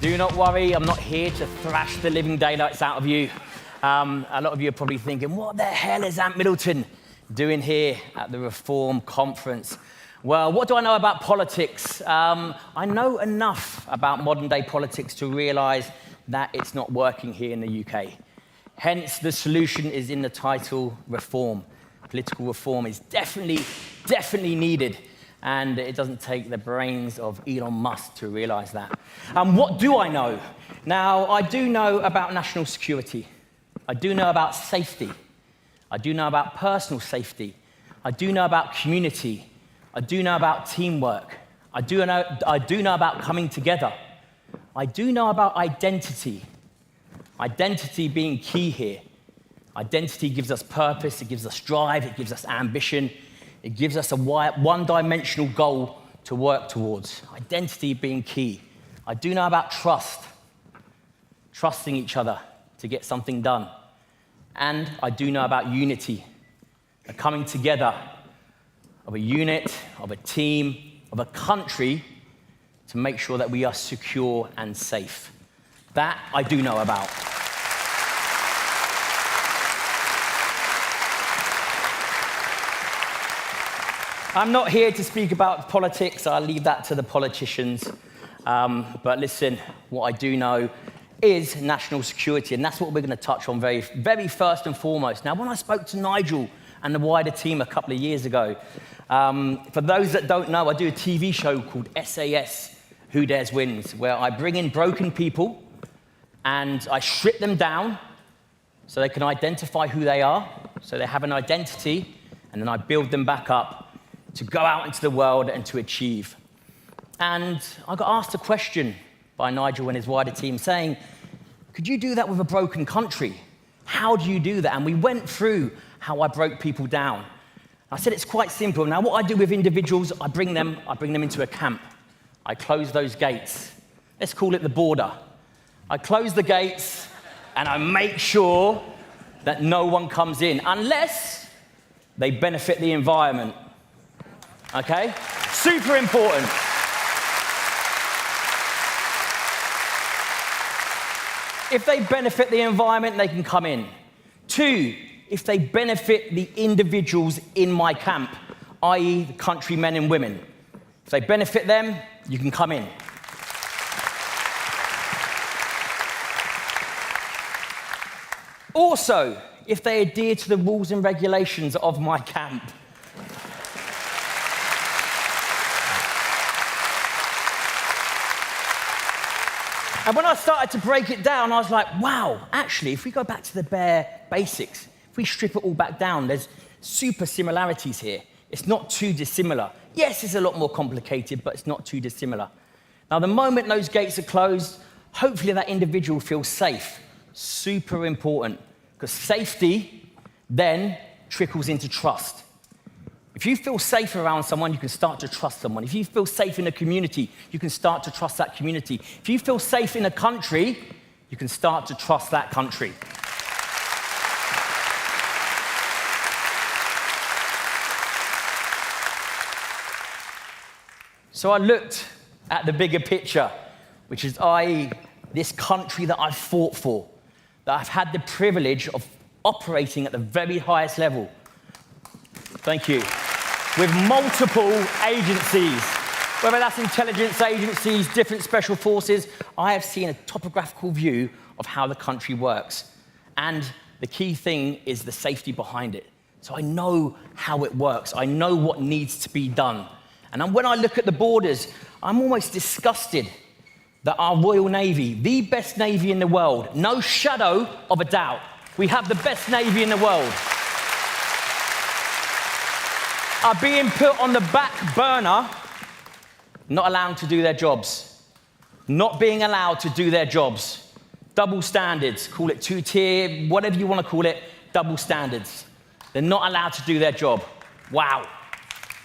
Do not worry, I'm not here to thrash the living daylights out of you. A lot of you are probably thinking, what the hell is Ant Middleton doing here at the Reform Conference? Well, what do I know about politics? I know enough about modern day politics to realize that it's not working here in the UK. Hence, the solution is in the title, reform. Political reform is definitely needed. And it doesn't take the brains of Elon Musk to realize that. What do I know? Now, I do know about national security. I do know about safety. I do know about personal safety. I do know about community. I do know about teamwork. I do know about coming together. I do know about identity. Identity being key here. Identity gives us purpose, it gives us drive, it gives us ambition. It gives us a one-dimensional goal to work towards. Identity being key. I do know about trust. Trusting each other to get something done. And I do know about unity. A coming together of a unit, of a team, of a country to make sure that we are secure and safe. That I do know about. I'm not here to speak about politics. I'll leave that to the politicians. But listen, what I do know is national security, and that's what we're going to touch on very first and foremost. Now, when I spoke to Nigel and the wider team a couple of years ago, for those that don't know, I do a TV show called SAS, Who Dares Wins, where I bring in broken people and I strip them down so they can identify who they are, so they have an identity, and then I build them back up to go out into the world and to achieve. And I got asked a question by Nigel and his wider team saying, could you do that with a broken country? How do you do that? And we went through how I broke people down. I said it's quite simple. Now, what I do with individuals, I bring them into a camp. I close those gates. Let's call it the border. I close the gates and I make sure that no one comes in unless they benefit the environment. Okay? Super important. If they benefit the environment, they can come in. 2, if they benefit the individuals in my camp, i.e. the countrymen and women. If they benefit them, you can come in. Also, if they adhere to the rules and regulations of my camp. And when I started to break it down, I was like, wow, actually, if we go back to the bare basics, if we strip it all back down, there's super similarities here. It's not too dissimilar. Yes, it's a lot more complicated, but it's not too dissimilar. Now, the moment those gates are closed, hopefully that individual feels safe. Super important, because safety then trickles into trust. If you feel safe around someone, you can start to trust someone. If you feel safe in a community, you can start to trust that community. If you feel safe in a country, you can start to trust that country. So I looked at the bigger picture, which is this country that I've fought for, that I've had the privilege of operating at the very highest level. Thank you. With multiple agencies, whether that's intelligence agencies, different special forces, I have seen a topographical view of how the country works. And the key thing is the safety behind it. So I know how it works. I know what needs to be done. And when I look at the borders, I'm almost disgusted that our Royal Navy, the best Navy in the world, no shadow of a doubt, we have the best Navy in the world, are being put on the back burner, not allowed to do their jobs. Not being allowed to do their jobs. Double standards, call it two-tier, whatever you want to call it, double standards. They're not allowed to do their job. Wow.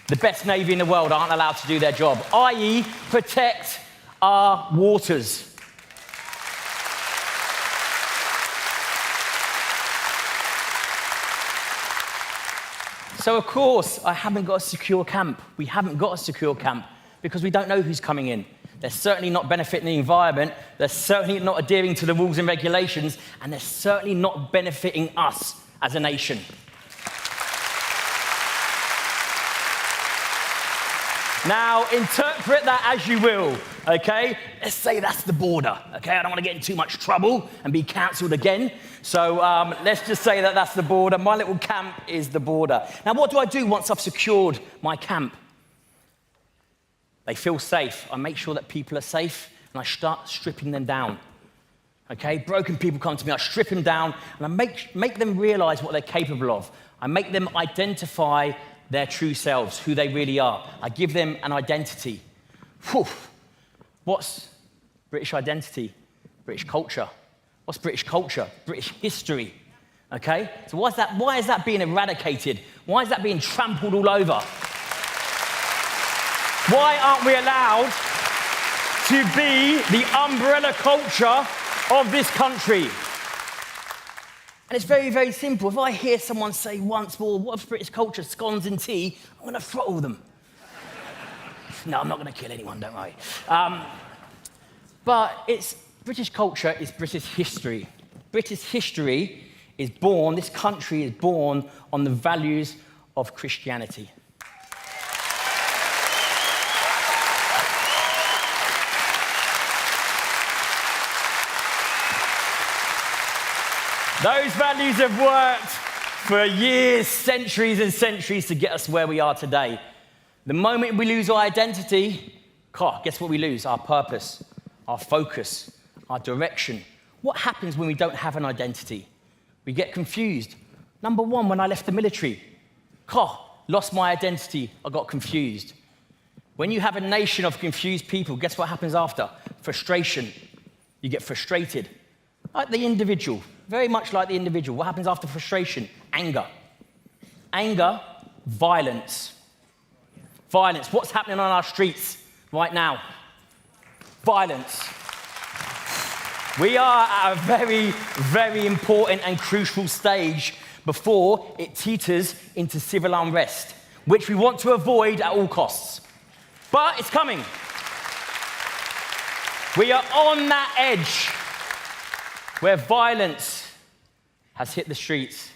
The best Navy in the world aren't allowed to do their job, i.e. protect our waters. So, of course, I haven't got a secure camp. We haven't got a secure camp because we don't know who's coming in. they're certainly not benefiting the environment, they're certainly not adhering to the rules and regulations, and they're certainly not benefiting us as a nation. Now, interpret that as you will, okay? Let's say that's the border, okay? I don't want to get in too much trouble and be cancelled again. So let's just say that that's the border. My little camp is the border. Now, what do I do once I've secured my camp? They feel safe. I make sure that people are safe, and I start stripping them down, okay? Broken people come to me, I strip them down, and I make them realize what they're capable of. I make them identify their true selves, who they really are. I give them an identity. Whew. What's British identity? British culture. What's British culture? British history. Okay? So why is that being eradicated? Why is that being trampled all over? Why aren't we allowed to be the umbrella culture of this country? And it's very, very simple. If I hear someone say once more, what's British culture, scones and tea, I'm going to throttle them. No, I'm not going to kill anyone, don't worry. But British culture is British history. British history is born, this country is born on the values of Christianity. Those values have worked for years, centuries and centuries to get us where we are today. The moment we lose our identity, guess what we lose? Our purpose, our focus, our direction. What happens when we don't have an identity? We get confused. Number one, when I left the military, lost my identity, I got confused. When you have a nation of confused people, guess what happens after? Frustration. You get frustrated. Like the individual, very much like the individual. What happens after frustration? Anger. Anger, violence. Violence. What's happening on our streets right now? Violence. We are at a very, very important and crucial stage before it teeters into civil unrest, which we want to avoid at all costs. But it's coming. We are on that edge where violence has hit the streets.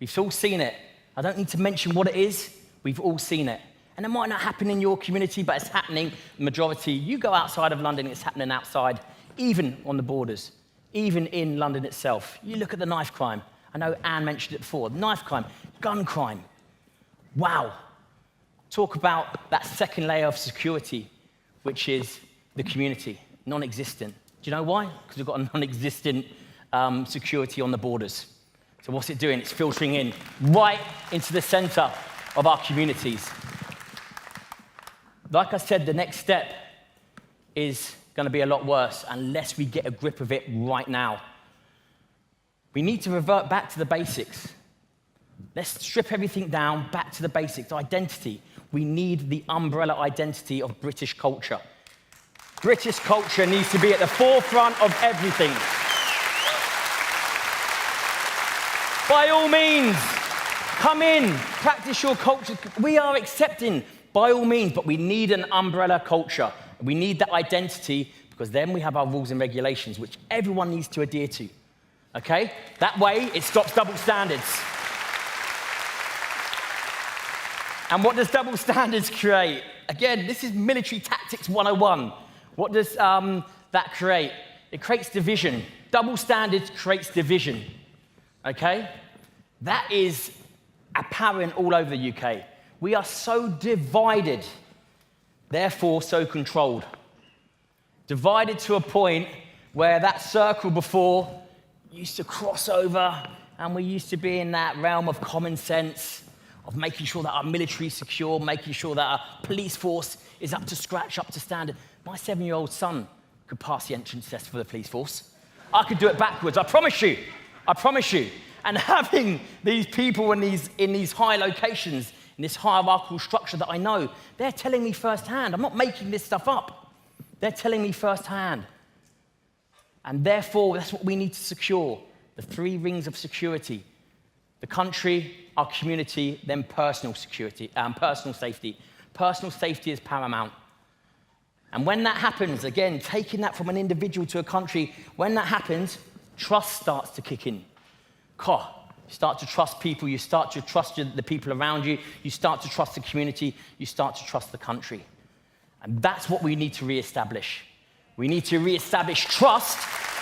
We've all seen it. I don't need to mention what it is. We've all seen it. And it might not happen in your community, but it's happening the majority. You go outside of London, it's happening outside, even on the borders, even in London itself. You look at the knife crime. I know Anne mentioned it before. Knife crime, gun crime. Wow. Talk about that second layer of security, which is the community, non-existent. Do you know why? Because we've got a non-existent security on the borders. So what's it doing? It's filtering in right into the center of our communities. Like I said, the next step is going to be a lot worse unless we get a grip of it right now. We need to revert back to the basics. Let's strip everything down, back to the basics. Identity. We need the umbrella identity of British culture. British culture needs to be at the forefront of everything. By all means, come in, practice your culture. We are accepting, by all means, but we need an umbrella culture. We need that identity because then we have our rules and regulations, which everyone needs to adhere to, okay? That way, it stops double standards. And what does double standards create? Again, this is military tactics 101. What does that create? It creates division. Double standards creates division, okay? That is apparent all over the UK. We are so divided, therefore so controlled. Divided to a point where that circle before used to cross over and we used to be in that realm of common sense, of making sure that our military is secure, making sure that our police force is up to scratch, up to standard. My 7-year-old son could pass the entrance test for the police force. I could do it backwards, I promise you. I promise you. And having these people in these high locations, in this hierarchical structure that I know, they're telling me firsthand. I'm not making this stuff up. They're telling me firsthand. And therefore, that's what we need to secure, the 3 rings of security. The country, our community, then personal security, personal safety. Personal safety is paramount. And when that happens, again, taking that from an individual to a country, when that happens, trust starts to kick in. You start to trust people, you start to trust the people around you, you start to trust the community, you start to trust the country. And that's what we need to reestablish. We need to reestablish trust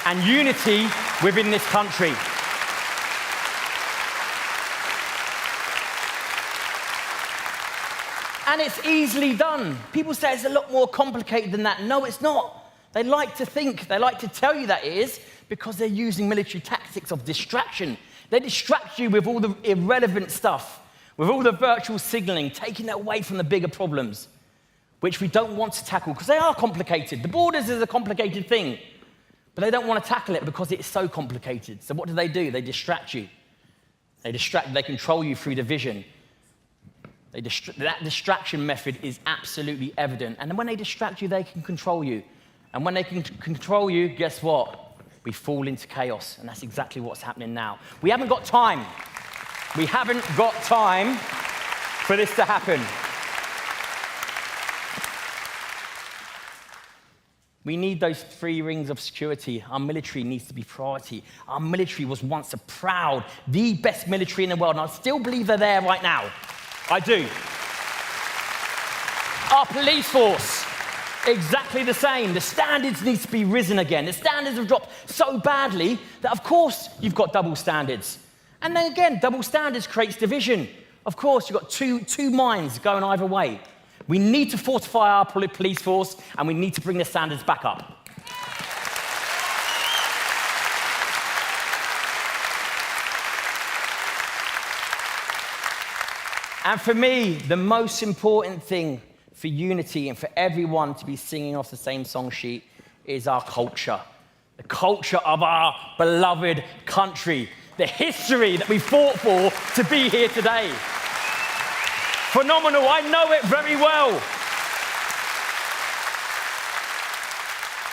and unity within this country. And it's easily done. People say it's a lot more complicated than that. No, it's not. They like to tell you that it is, because they're using military tactics of distraction. They distract you with all the irrelevant stuff, with all the virtual signaling, taking it away from the bigger problems, which we don't want to tackle, because they are complicated. The borders is a complicated thing, but they don't want to tackle it because it's so complicated. So what do? They distract you. They control you through division. That distraction method is absolutely evident. And when they distract you, they can control you. And when they can control you, guess what? We fall into chaos. And that's exactly what's happening now. We haven't got time. We haven't got time for this to happen. We need those 3 rings of security. Our military needs to be priority. Our military was once the best military in the world, and I still believe they're there right now. I do. Our police force, exactly the same. The standards need to be risen again. The standards have dropped so badly that, of course, you've got double standards. And then again, double standards creates division. Of course, you've got two minds going either way. We need to fortify our police force, and we need to bring the standards back up. And for me, the most important thing for unity and for everyone to be singing off the same song sheet is our culture. The culture of our beloved country. The history that we fought for to be here today. Phenomenal, I know it very well.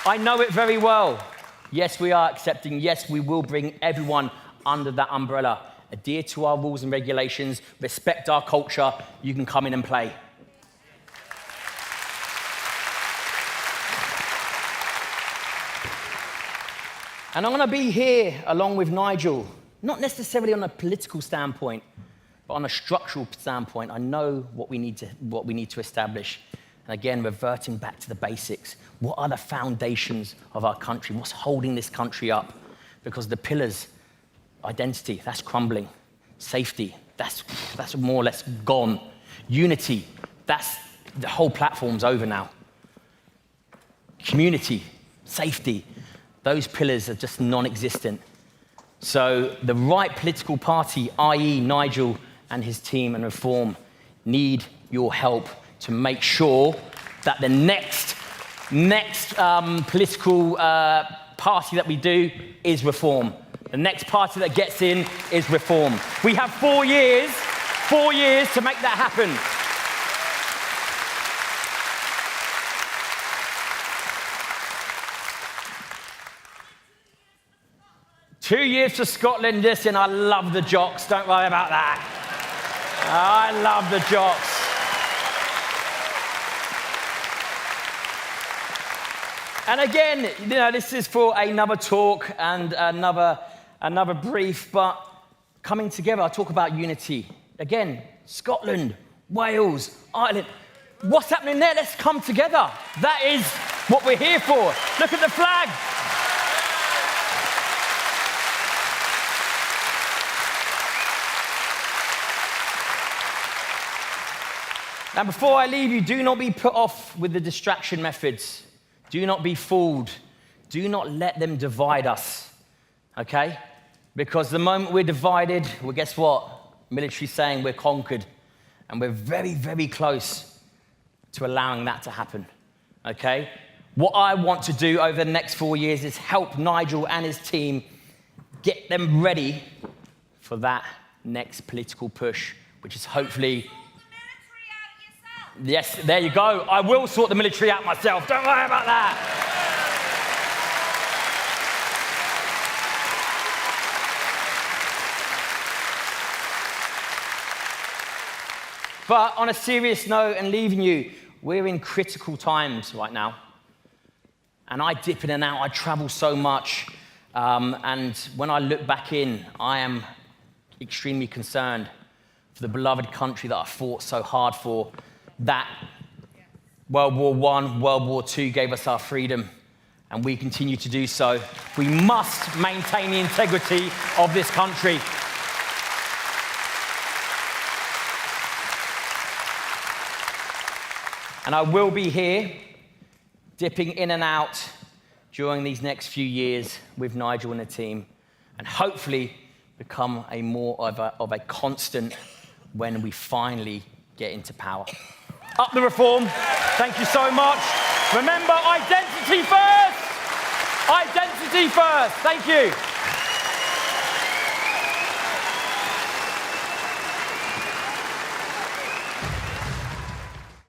I know it very well. Yes, we are accepting. Yes, we will bring everyone under that umbrella. Adhere to our rules and regulations, respect our culture, you can come in and play. And I'm going to be here along with Nigel, not necessarily on a political standpoint, but on a structural standpoint. I know what we need to establish. And again, reverting back to the basics. What are the foundations of our country? What's holding this country up? Because the pillars, identity, that's crumbling. Safety, that's more or less gone. Unity, the whole platform's over now. Community, safety, those pillars are just non-existent. So the right political party, i.e. Nigel and his team and Reform, need your help to make sure that the next political party that we do is Reform. The next party that gets in is Reform. We have 4 years to make that happen. Two years for Scotland. Listen, I love the jocks. Don't worry about that. I love the jocks. And again, this is for another talk and another brief, but coming together, I talk about unity. Again, Scotland, Wales, Ireland. What's happening there? Let's come together. That is what we're here for. Look at the flag. Now, before I leave you, do not be put off with the distraction methods. Do not be fooled. Do not let them divide us, okay? Because the moment we're divided, well, guess what? Military saying we're conquered. And we're very, very close to allowing that to happen, okay? What I want to do over the next 4 years is help Nigel and his team get them ready for that next political push, which is hopefully... Yes, there you go. I will sort the military out myself. Don't worry about that. But on a serious note and leaving you, we're in critical times right now. And I dip in and out, I travel so much. And when I look back in, I am extremely concerned for the beloved country that I fought so hard for, that World War I, World War II gave us our freedom, and we continue to do so. We must maintain the integrity of this country. And I will be here, dipping in and out during these next few years with Nigel and the team, and hopefully become more of a constant when we finally get into power. Up the reform. Thank you so much. Remember, identity first. Identity first. Thank you.